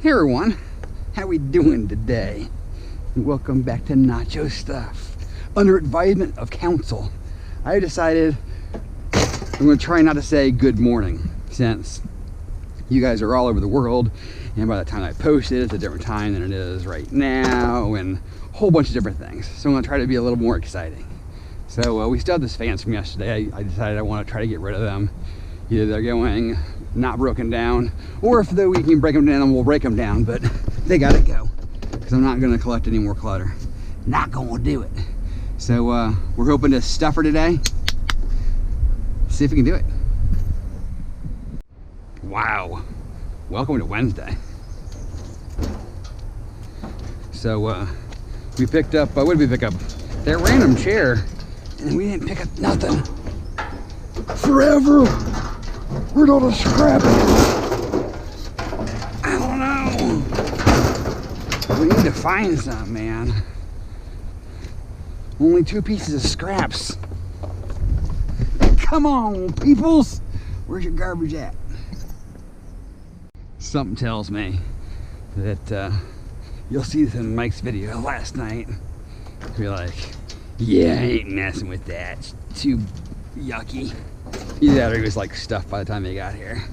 Hey everyone, how we doing today? Welcome back to Nacho Stuff. Under advisement of counsel, I decided I'm going to try not to say good morning, since you guys are all over the world, and by the time I post it, it's a different time than it is right now, and a whole bunch of different things. So I'm going to try to be a little more exciting. So we still have this fans from yesterday. I decided I want to try to get rid of them. Either they're going not broken down, or if we can break them down, we'll break them down, but they gotta go, because I'm not gonna collect any more clutter. Not gonna do it. So we're hoping to stuff her today. See if we can do it. Wow, welcome to Wednesday. So we picked up, what did we pick up? That random chair, and we didn't pick up nothing. Forever. Where'd all the scrap? I don't know. We need to find some, man. Only 2 pieces of scraps. Come on, peoples. Where's your garbage at? Something tells me that you'll see this in Mike's video last night. Be like, yeah, I ain't messing with that. It's too yucky. Either that or he was like stuffed by the time he got here.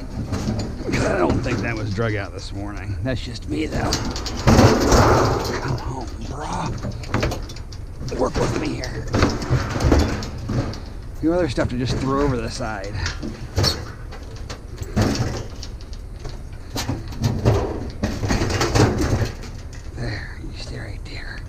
I don't think that was drug out this morning. That's just me though. Come on, bro. Work with me here. You other stuff to just throw over the side. There, you stay right there.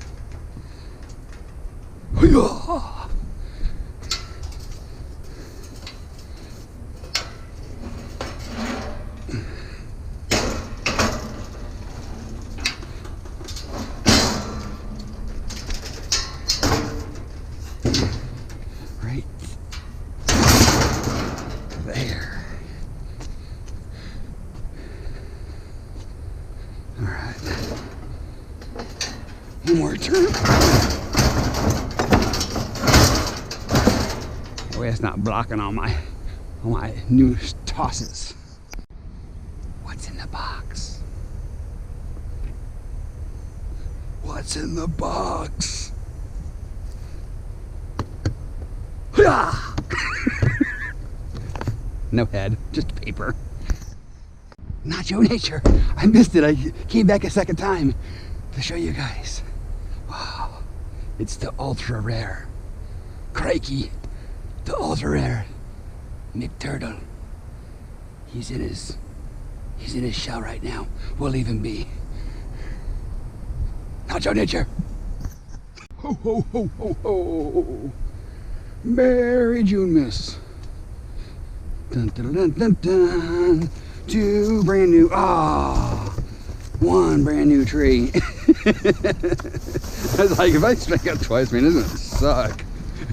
Right there. All right. One more turn. That way it's not blocking all my new tosses. What's in the box? What's in the box? No head, just paper. Nacho Nature. I missed it. I came back a second time to show you guys. Wow. It's the ultra rare. Crikey. The ultra rare McTurtle. He's in his shell right now. We'll leave him be. Nacho Nature. Ho ho ho ho ho. Merry June Miss. Dun dun dun dun dun. 2 brand new. Ah, 1 brand new tree. I was like, if I strike out twice, man, doesn't it suck?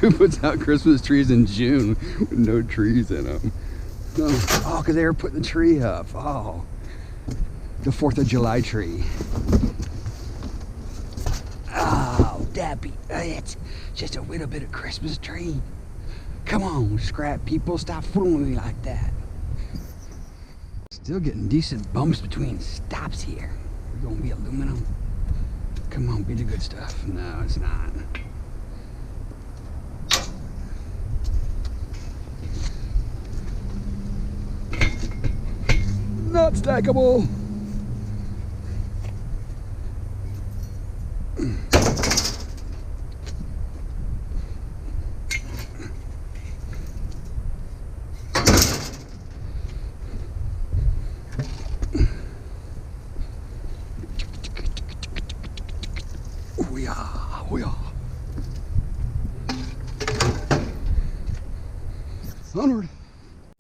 Who puts out Christmas trees in June with no trees in them? Oh, because they were putting the tree up. Oh, the 4th of July tree. Oh, Dappy, it's just a little bit of Christmas tree. Come on, scrap people, stop fooling me like that. Still getting decent bumps between stops here. We're gonna be aluminum. Come on, be the good stuff. No, it's not. Not stackable. Onward.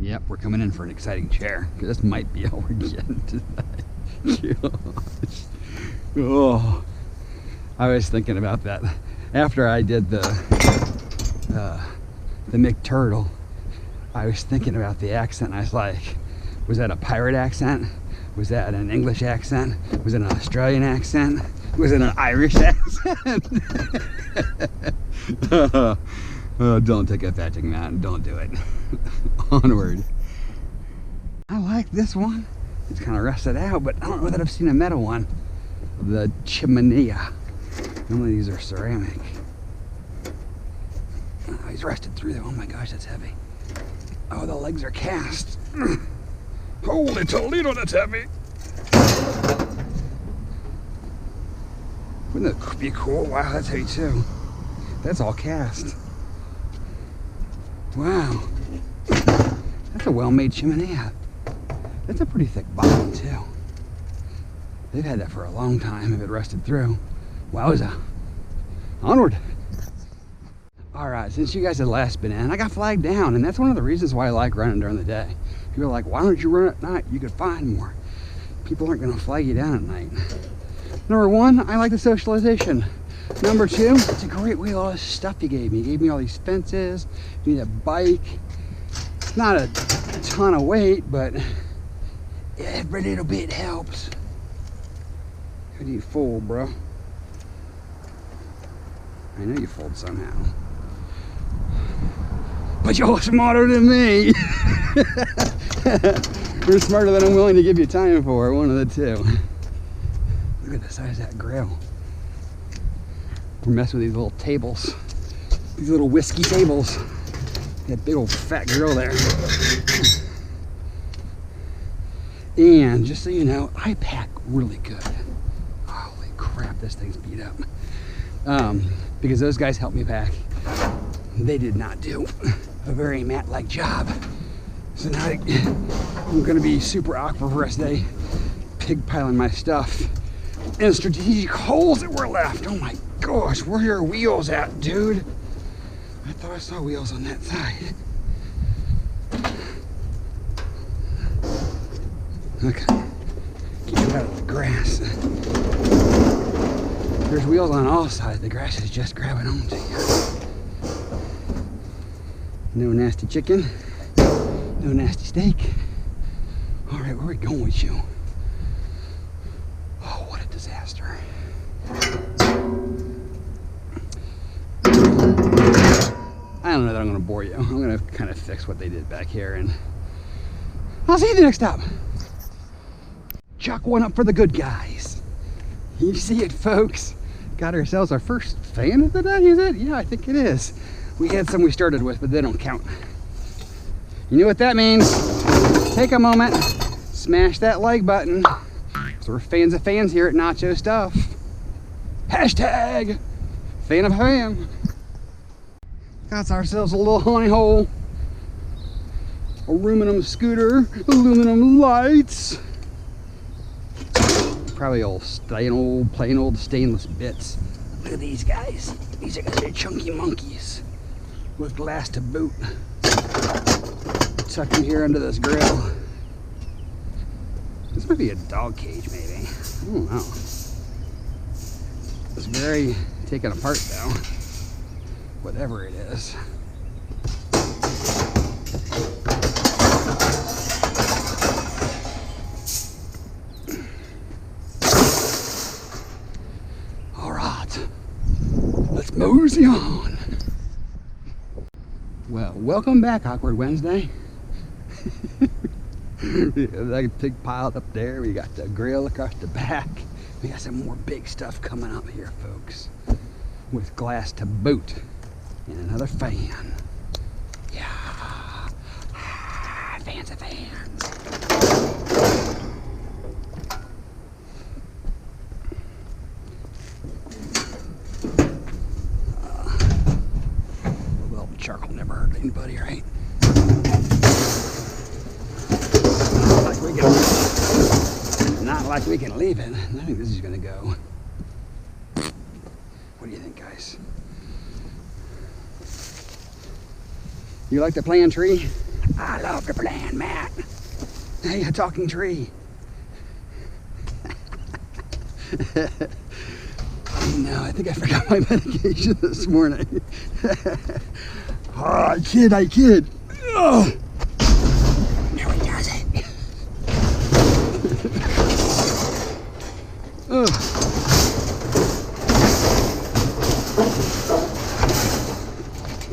Yep, we're coming in for an exciting chair. This might be all we're getting today. Oh, I was thinking about that after I did the McTurtle. I was thinking about the accent. I was like, was that a pirate accent? Was that an English accent? Was it an Australian accent? Was it an Irish accent? Oh, don't take a fetching, man. Don't do it. Onward. I like this one. It's kind of rusted out, but I don't know that I've seen a metal one. The chimenea. Normally these are ceramic. Oh, he's rusted through though. Oh my gosh, that's heavy. Oh, the legs are cast. Holy Toledo, that's heavy. Wouldn't that be cool? Wow, that's heavy too. That's all cast. Wow. That's a well-made chimenea. That's a pretty thick bottom too. They've had that for a long time if it rusted through. Wowza. Onward. Alright, since you guys had last been in, I got flagged down, and that's one of the reasons why I like running during the day. People are like, why don't you run at night? You could find more. People aren't going to flag you down at night. Number one, I like the socialization. Number two, it's a great way, all this stuff he gave me. He gave me all these fences, you need a bike. It's not a ton of weight, but every little bit helps. How do you fold, bro? I know you fold somehow. But you're smarter than me. You're smarter than I'm willing to give you time for, one of the two. Look at the size of that grill. We're messing with these little tables. These little whiskey tables. That big old fat grill there. And just so you know, I pack really good. Holy crap, this thing's beat up. Because those guys helped me pack. They did not do a very mat-like job. So now I'm gonna be super awkward for the rest of the day, pig piling my stuff in strategic holes that were left. Oh my gosh, where are your wheels at, dude? I thought I saw wheels on that side. Okay, get you out of the grass. There's wheels on all sides. The grass is just grabbing onto you. No nasty chicken. No nasty steak. All right, where are we going with you? Oh, what a disaster. I don't know that I'm gonna bore you. I'm gonna kind of fix what they did back here, and I'll see you the next time. Chuck one up for the good guys. You see it, folks. Got ourselves our first fan of the day, is it? Yeah, I think it is. We had some we started with, but they don't count. You know what that means? Take a moment, smash that like button. So we're fans of fans here at Nacho Stuff. Hashtag fan of ham. Got ourselves a little honey hole. Aluminum scooter, aluminum lights. Probably plain old stainless bits. Look at these guys. These are gonna be chunky monkeys with glass to boot. Tucked in here under this grill. This might be a dog cage, maybe. I don't know. It's very taken apart though. Whatever it is. Mosey on. Well, welcome back, Awkward Wednesday. That pig piled up there. We got the grill across the back. We got some more big stuff coming up here, folks, with glass to boot and another fan. Yeah, fans of fans. Charcoal never hurt anybody, right? Not like we can leave it. I think this is gonna go. What do you think, guys? You like the plan tree? I love the plan, Matt. Hey, a talking tree. No, I think I forgot my medication this morning. Oh, I kid. Oh. No, he doesn't. Oh.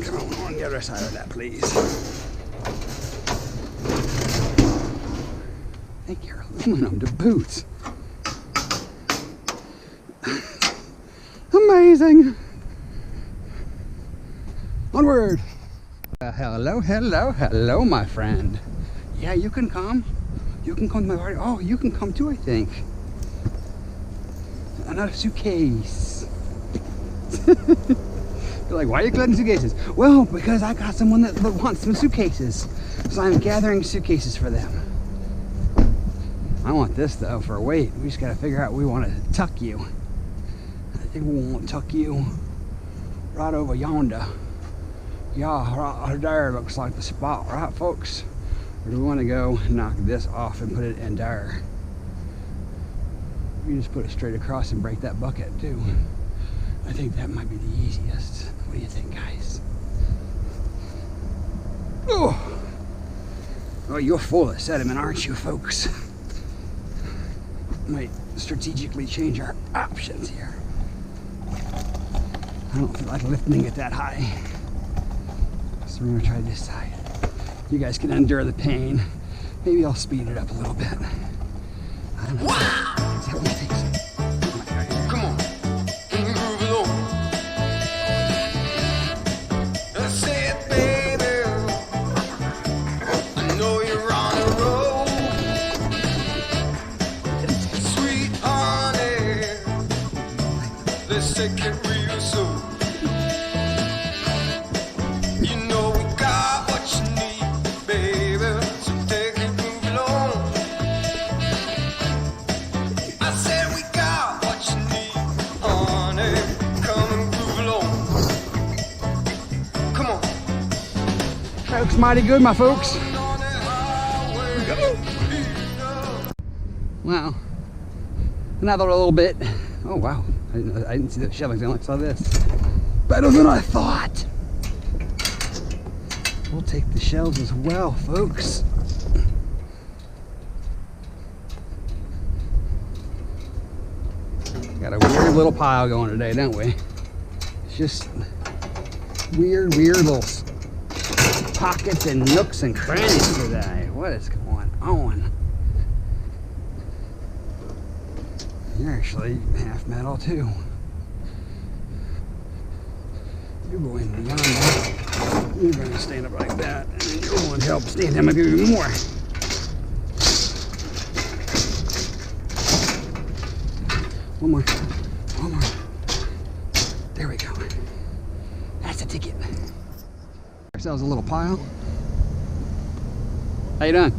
Come on the other side of that, please. I think you're a Aluminum to boot. Amazing. Onward. Hello, hello, hello, my friend. Yeah, you can come. You can come to my party. Oh, you can come too, I think. Another suitcase. You're like, why are you collecting suitcases? Well, because I got someone that wants some suitcases. So I'm gathering suitcases for them. I want this though for a weight. We just gotta figure out we want to tuck you. I think we want to tuck you right over yonder. Yeah, right there looks like the spot, right folks? Or do we want to go knock this off and put it in there? We can just put it straight across and break that bucket too. I think that might be the easiest. What do you think, guys? Oh, oh, you're full of sediment, aren't you, folks? Might strategically change our options here. I don't feel like lifting it that high. So we're gonna try this side. You guys can endure the pain. Maybe I'll speed it up a little bit. I don't know. Wow. Is that what you think? Come on. Can you groove along? I said, baby, I know you're on the road. Sweet honey, let's take it real slow. You know we got what you need, baby, so take it, move along. I said we got what you need, honey, come and groove along. Come on. That looks mighty good, my folks. On the highway, Wow. Another little bit. Oh wow. I didn't see the shelvings, I only saw this. Better than I thought. We'll take the shelves as well, folks. Got a weird little pile going today, don't we? It's just weird little pockets and nooks and crannies today. What is going on? You're actually half metal too. You're going beyond that. You're going to stand up like that, and then you're going to help stand him up even more. One more. One more. There we go. That's a ticket. Ourselves a little pile. How you doing?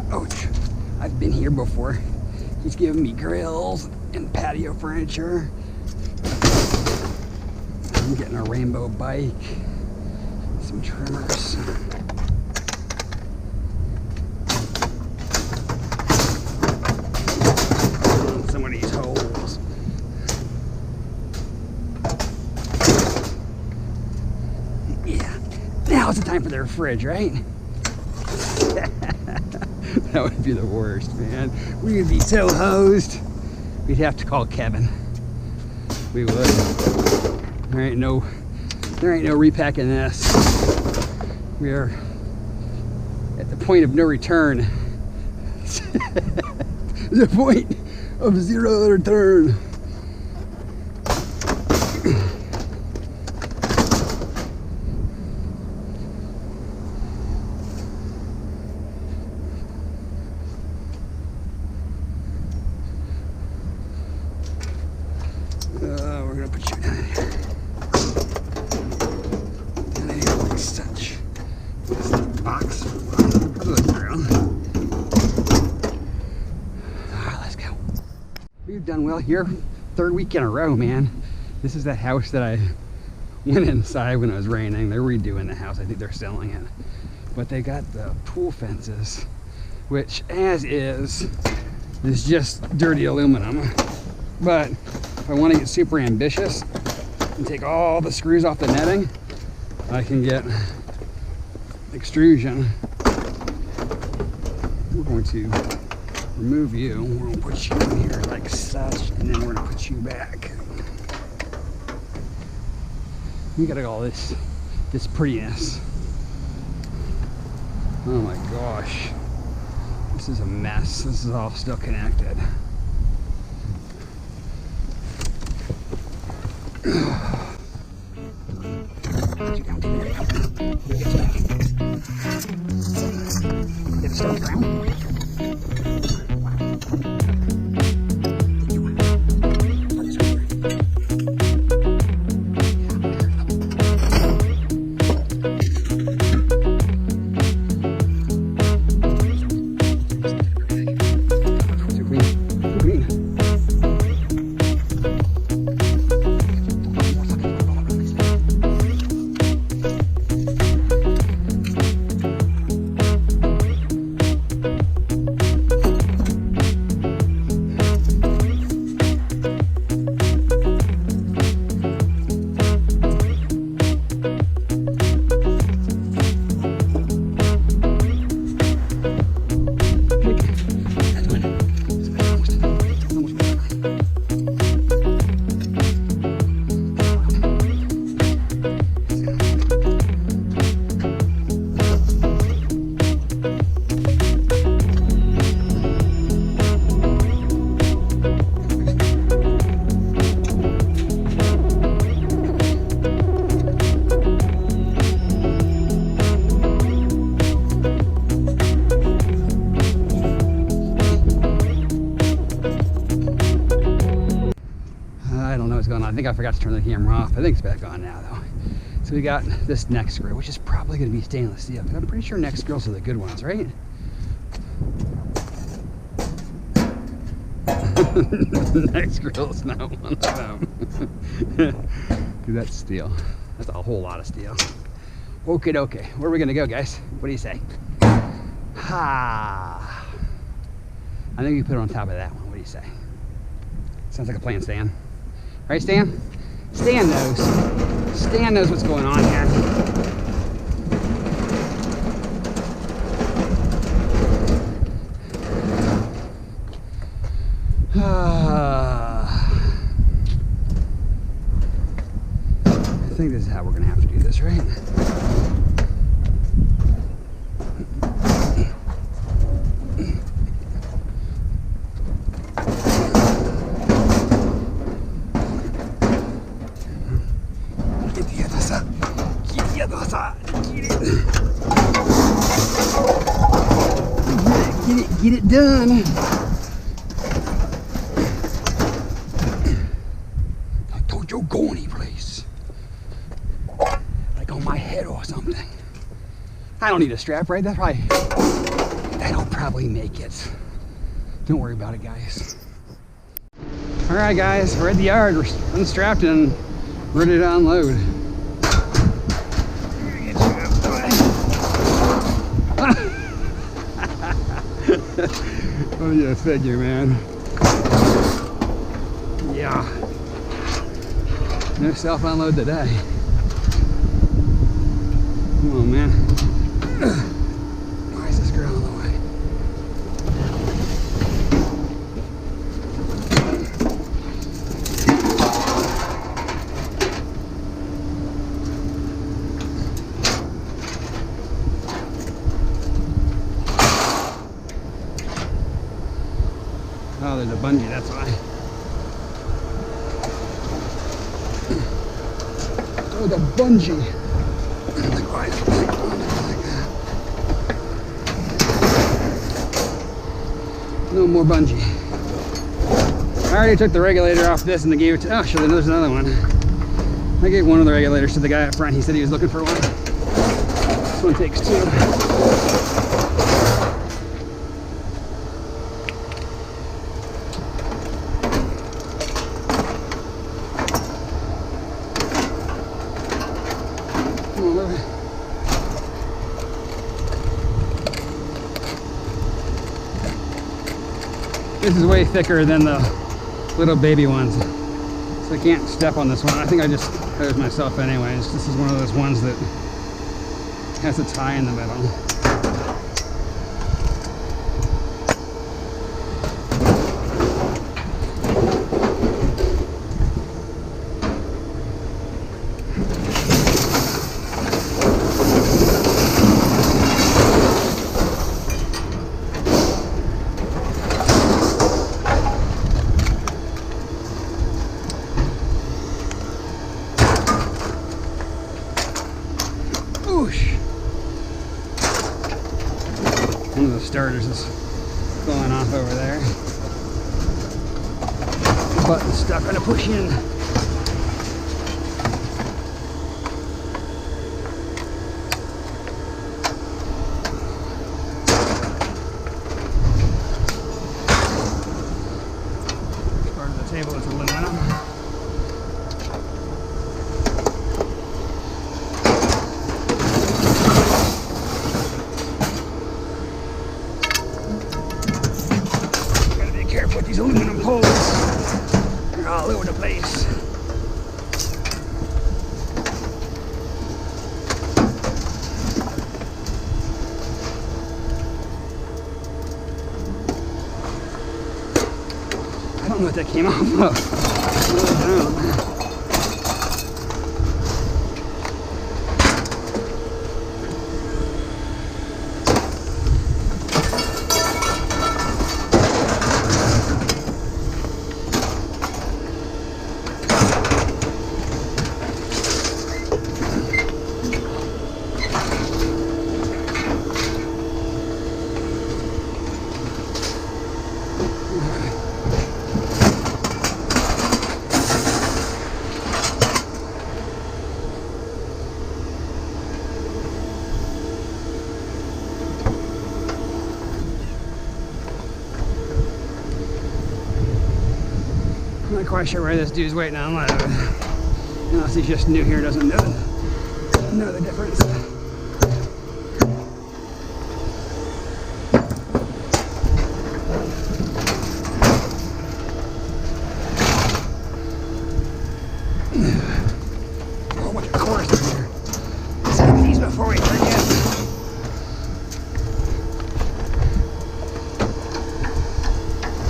Ouch. I've been here before. He's giving me grills and patio furniture. I'm getting a rainbow bike. Some trimmers. Some of these holes. Yeah. Now it's the time for the fridge, right? That would be the worst, man. We would be so hosed. We'd have to call Kevin. We would. There ain't no repacking this. We are at the point of no return. The point of zero return. We're gonna put you down here. Down here like such. This box. Good girl. Alright, let's go. We've done well here. Third week in a row, man. This is that house that I went inside when it was raining. They're redoing the house. I think they're selling it. But they got the pool fences, which as is just dirty aluminum. But if I want to get super ambitious and take all the screws off the netting, I can get extrusion. We're going to remove you. We're going to put you in here like such, and then we're going to put you back. We got all this prettiness. Oh my gosh. This is a mess. This is all still connected. Did it start ground? I think I forgot to turn the camera off. I think it's back on now though. So we got this neck screw, which is probably going to be stainless steel. But I'm pretty sure neck screws are the good ones, right? Neck screws, not one of them. Dude, that's steel. That's a whole lot of steel. Okay, okay. Where are we going to go, guys? What do you say? Ha! I think we put it on top of that one. What do you say? Sounds like a plan, Stan. Right, Stan? Stan knows. Stan knows what's going on here. I think this is how we're going to have to do this, right? Get it done. I told you go any place. Like on my head or something. I don't need a strap, right? That'll probably make it. Don't worry about it, guys. All right, guys, we're at the yard. We're unstrapped and ready to unload. Oh yeah, figure, man. Yeah. No self-unload today. Come on, man. Why is this girl in the way? Oh, there's a bungee, that's why. Oh, the bungee. No more bungee. I already took the regulator off this and gave it to, oh, sure, there's another one. I gave one of the regulators to the guy up front. He said he was looking for one. This one takes two. This is way thicker than the little baby ones, so I can't step on this one. I think I just hosed myself anyways. This is one of those ones that has a tie in the middle. One of the starters is going off over there. The button's stuck on a push in. Part of the table is aluminum. Careful with these aluminum poles. They're all over the place. I don't know what that came off of. I really don't. I'm not quite sure where this dude's waiting on live. Unless he's just new here, doesn't know the difference. A whole bunch of chorus in here. Say these before we forget.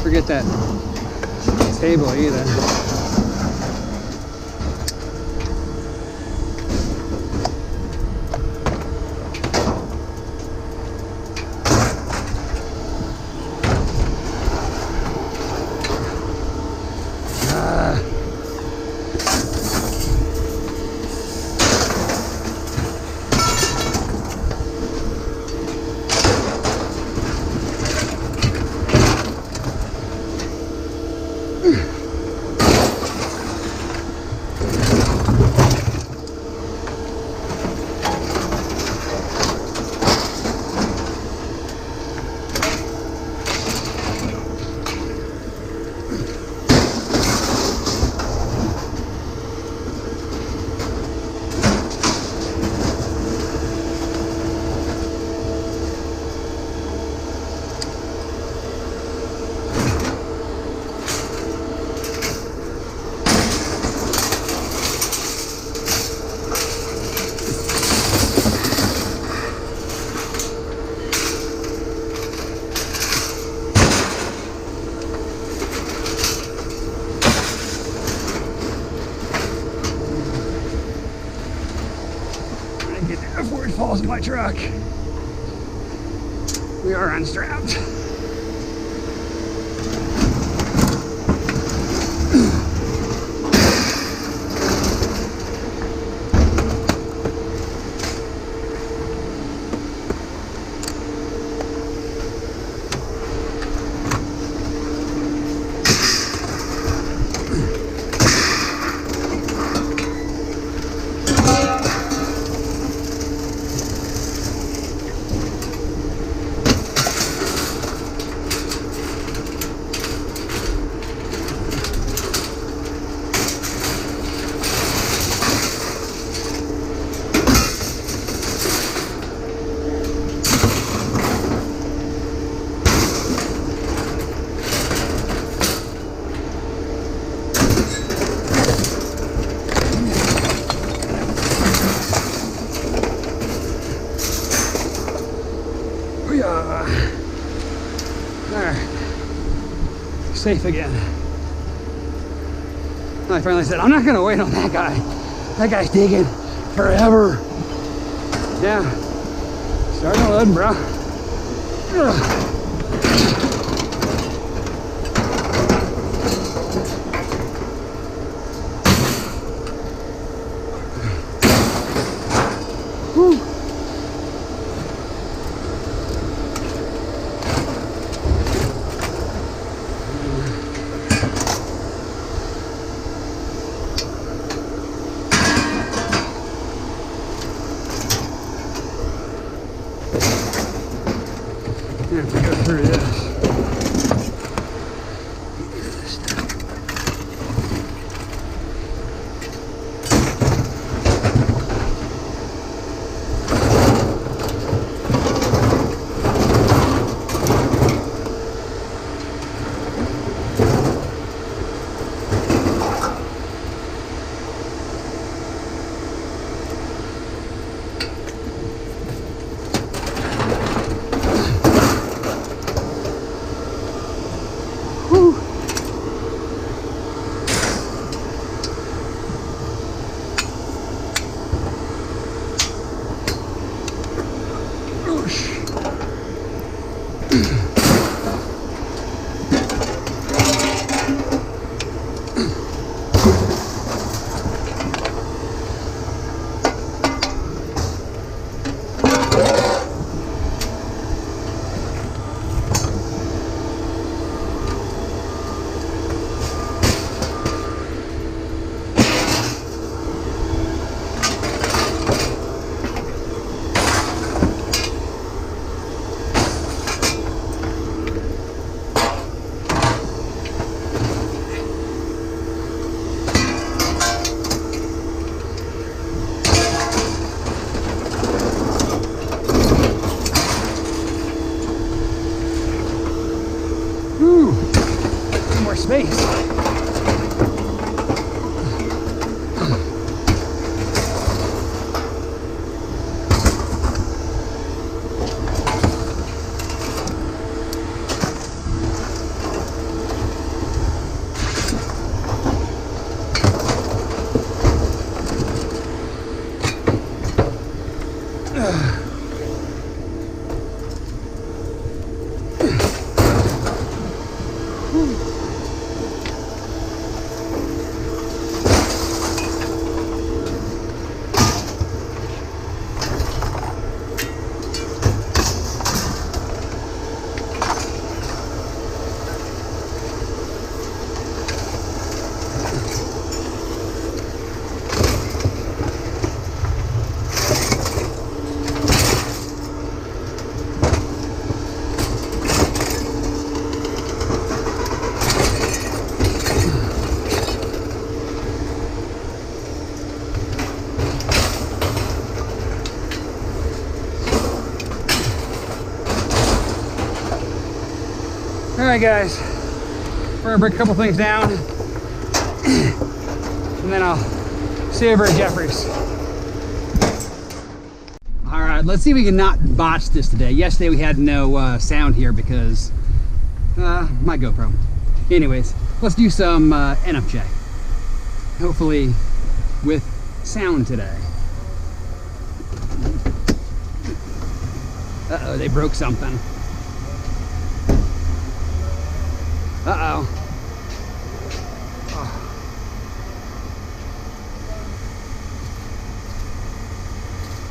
Forget that table either. Before it falls in my truck. We are unstrapped. Safe again. I finally said, I'm not gonna wait on that guy. That guy's digging forever. Yeah, starting to load, bro. Ugh. have to go through this. Space. Alright guys, we're gonna break a couple things down and then I'll see you over at Jeffrey's. Alright, let's see if we can not botch this today. Yesterday we had no sound here because my GoPro. Anyways, let's do some NFJ. Hopefully with sound today. Uh-oh, they broke something. Uh-oh. Oh.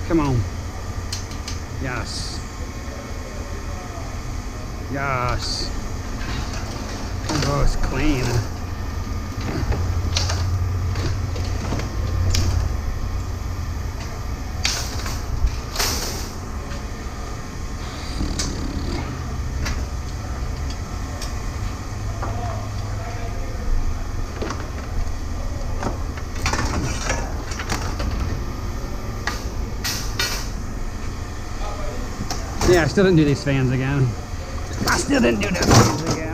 Come on. Yes. Yes. Oh, it's clean. Yeah, I still didn't do these fans again. I still didn't do those fans again.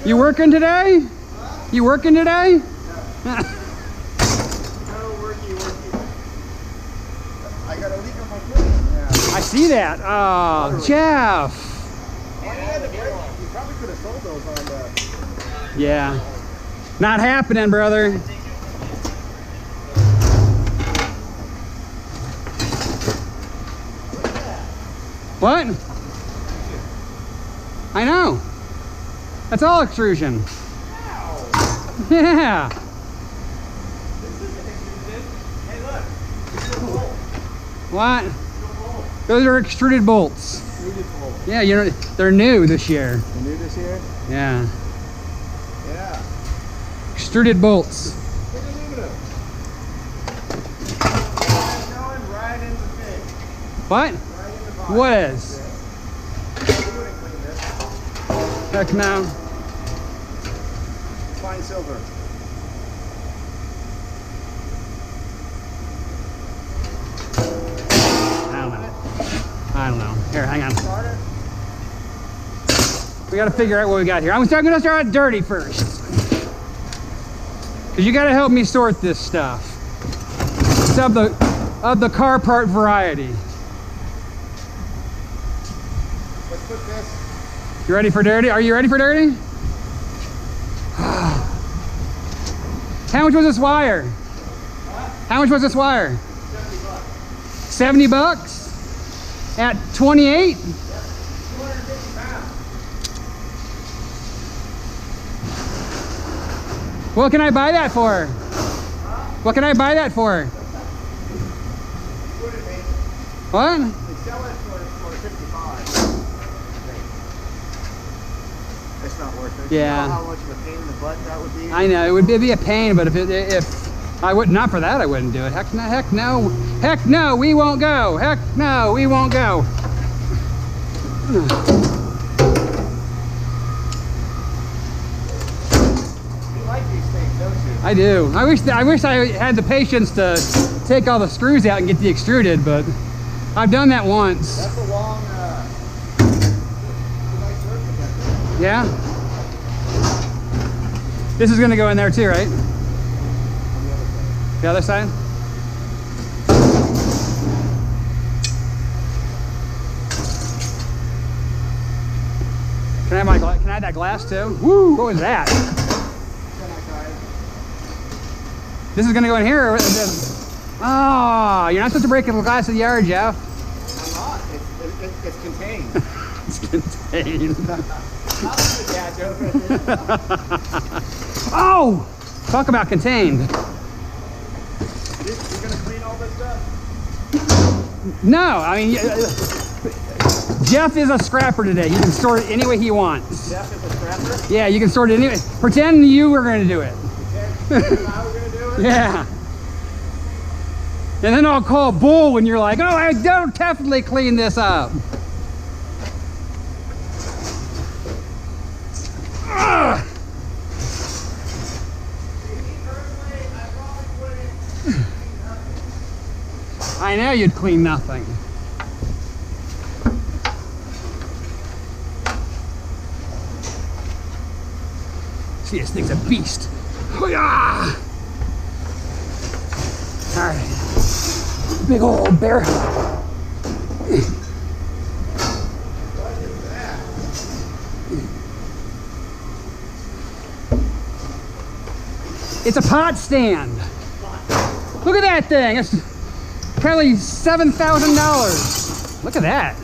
You working today? Huh? You working today? Yeah. No, working. I got a leak on my foot. Yeah. I see that. Oh, Jeff. And he had the brake. You probably could have sold those on the... Yeah. Not happening, brother. What? I know. That's all extrusion. Yeah. Hey, look. It's a bolt. What? Those are extruded bolts. Extruded bolt. Yeah, you know, they're new this year. They're new this year? Yeah. Yeah. Extruded bolts. Look at aluminum. Going right in the thing. What? Right in the bottom. What is? You wouldn't clean this. Heck no. Fine silver. I don't know. Here, hang on. Starter? We gotta figure out what we got here. I'm gonna start out dirty first. Cause you gotta help me sort this stuff. It's of the car part variety. Let's put this. You ready for dirty? Are you ready for dirty? How much was this wire? How much was this wire? 70 bucks. 70 bucks? At 28? 250 pounds. What can I buy that for? What can I buy that for? What do they? What? They sell it for 55. It's not worth it. Yeah. You know how much of a pain in the butt that would be? I know, it would be a pain, but if I would not for that, I wouldn't do it. Heck no, heck no, heck no, we won't go. Heck no, we won't go. You like these things, don't you? I do. I wish I had the patience to take all the screws out and get the extruded, but I've done that once. That's a long, nice work with that. Yeah? This is gonna go in there too, right? On the other side. The other side? Can I have my can I have that glass too? Woo! What was that? This is gonna go in here. Oh, you're not supposed to break the glass of the yard, Jeff. I'm not. It's contained. It's contained. I'll do the dad joke right there. Oh! Talk about contained. You're gonna clean all this stuff? No, I mean, Jeff is a scrapper today. He can sort it any way he wants. Jeff is a scrapper? Yeah, you can sort it any way. Pretend you were going to do it. Okay. How we're gonna do it? Yeah. And then I'll call bull when you're like, oh, I don't definitely clean this up. Ugh. I know you'd clean nothing. See, this thing's a beast. Hoo-yah! All right, big old bear. It's a pot stand. Look at that thing. It's probably $7,000. Look at that.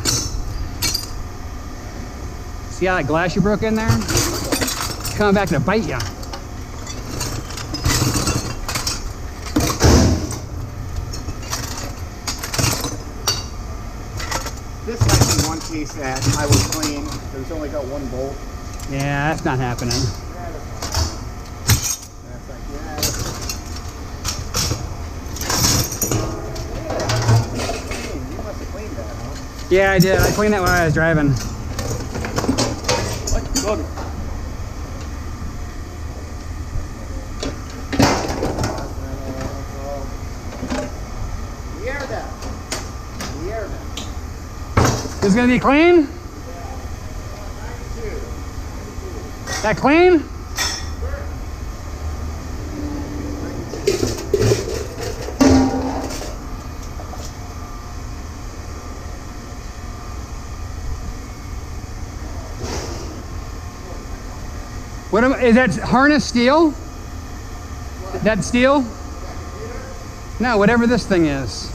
See how that glass you broke in there? It's coming back to bite you. This might be one piece that I would clean. It's only got one bolt. Yeah, that's not happening. That's like, yeah. You must have cleaned that, huh? Yeah, I did. I cleaned that while I was driving. What? Look. The air down. The air down. This is gonna be clean? 92. That clean? What is that harness steel? That steel? No, whatever this thing is.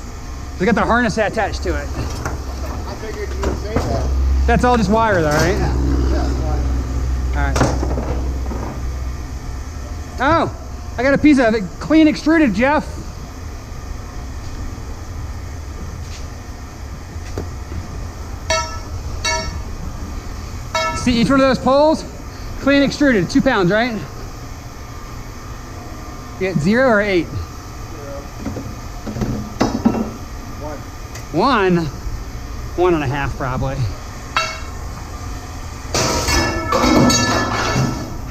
They got the harness attached to it. I figured you would say that. That's all just wire though, right? Yeah, All right. Oh, I got a piece of it. Clean extruded, Jeff. See each one of those poles? Clean extruded, 2 pounds, right? You get 0 or 8? 0. 1. 1.5 probably.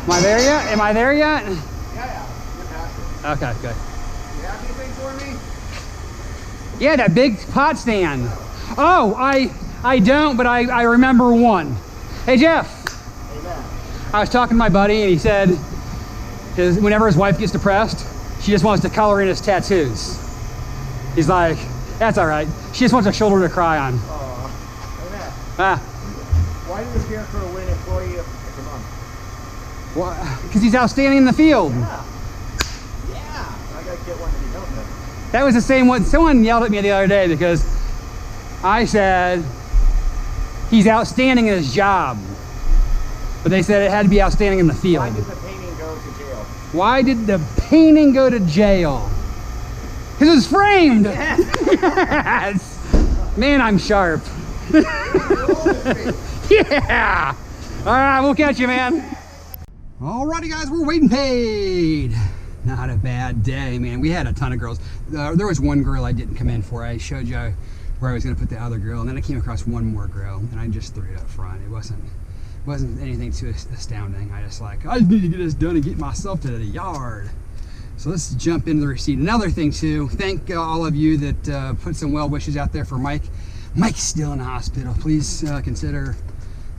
Am I there yet? Am I there yet? Yeah. You're past it. Okay, good. You have anything for me? Yeah, that big pot stand. Oh, I don't, but I remember one. Hey, Jeff. Hey, man. I was talking to my buddy, and he said whenever his wife gets depressed, she just wants to color in his tattoos. He's like, that's all right. She just wants a shoulder to cry on. Hey, man. Ah. Why do you care for a win employee of the month? Well, because he's outstanding in the field. Yeah. I gotta get one to be known then. That was the same one. Someone yelled at me the other day because I said he's outstanding in his job. But they said it had to be outstanding in the field. Why did the painting go to jail? Why did the painting go to jail? Because it was framed. Yes. Man, I'm sharp. Yeah. All right, we'll catch you, man. Alrighty, guys, we're waiting paid. Not a bad day, man. We had a ton of girls. There was one girl I didn't come in for. I showed you where I was going to put the other girl, and then I came across one more girl, and I just threw it up front. It wasn't anything too astounding. I just need to get this done and get myself to the yard. So let's jump into the receipt. Another thing too, thank all of you that put some well wishes out there for Mike. Mike's still in the hospital. Please consider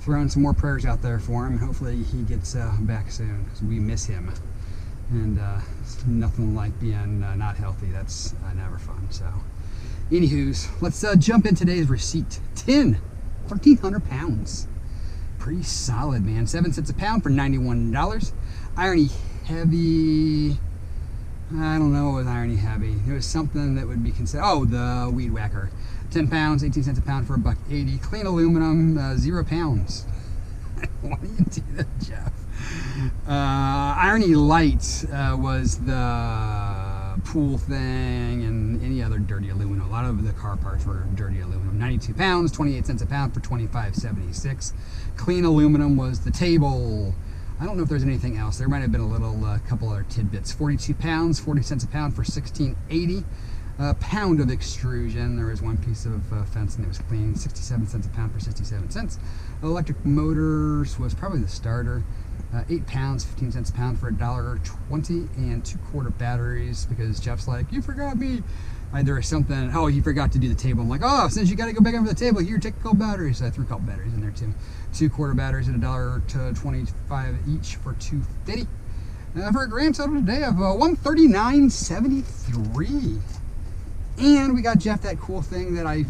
throwing some more prayers out there for him, and hopefully he gets back soon, because we miss him. And it's nothing like being not healthy. That's never fun. So anywho's, let's jump in today's receipt. 1,300 pounds. Pretty solid, man. 7 cents a pound for $91. Irony heavy. I don't know what was irony heavy. It was something that would be considered. Oh, the weed whacker. 10 pounds, 18 cents a pound for $1.80. Clean aluminum, 0 pounds. Why do you do that, Jeff? Irony light was the pool thing and any other dirty aluminum. A lot of the car parts were dirty aluminum. 92 pounds, 28 cents a pound for $25.76. Clean aluminum was the table. I don't know if there's anything else. There might have been a little couple other tidbits. 42 pounds, 40 cents a pound for $16.80. A pound of extrusion. There was one piece of fencing that was clean. 67 cents a pound for 67 cents. Electric motors was probably the starter. 8 pounds, 15 cents a pound for $1.20, and 2-quart batteries, because Jeff's like, you forgot me. There was something, oh, he forgot to do the table. I'm like, oh, since you got to go back over the table, here, take a couple batteries. So I threw a couple batteries in there too. 2-quart batteries at $1.25 each for $2.50. For a grand total today of $139.73. And we got Jeff that cool thing that I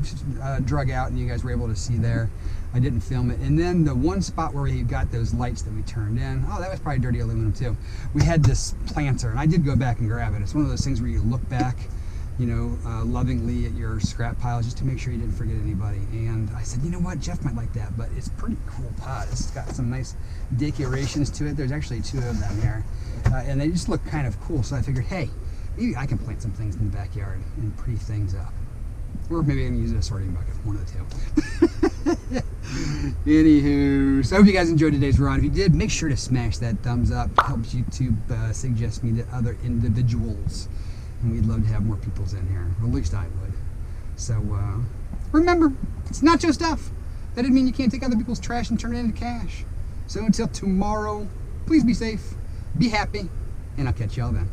drug out and you guys were able to see there. I didn't film it. And then the one spot where we got those lights that we turned in, oh, that was probably dirty aluminum too. We had this planter, and I did go back and grab it. It's one of those things where you look back, you know, lovingly at your scrap piles just to make sure you didn't forget anybody. And I said, you know what, Jeff might like that, but it's a pretty cool pot. It's got some nice decorations to it. There's actually 2 of them here, and they just look kind of cool. So I figured, hey, maybe I can plant some things in the backyard and pretty things up. Or maybe I can use it as a sorting bucket, one of the 2. Anywho, so I hope you guys enjoyed today's run. If you did, make sure to smash that thumbs up. It helps YouTube suggest me to other individuals. And we'd love to have more peoples in here. Or at least I would. So, remember, it's Nacho Stuff. That didn't mean you can't take other people's trash and turn it into cash. So until tomorrow, please be safe, be happy, and I'll catch y'all then.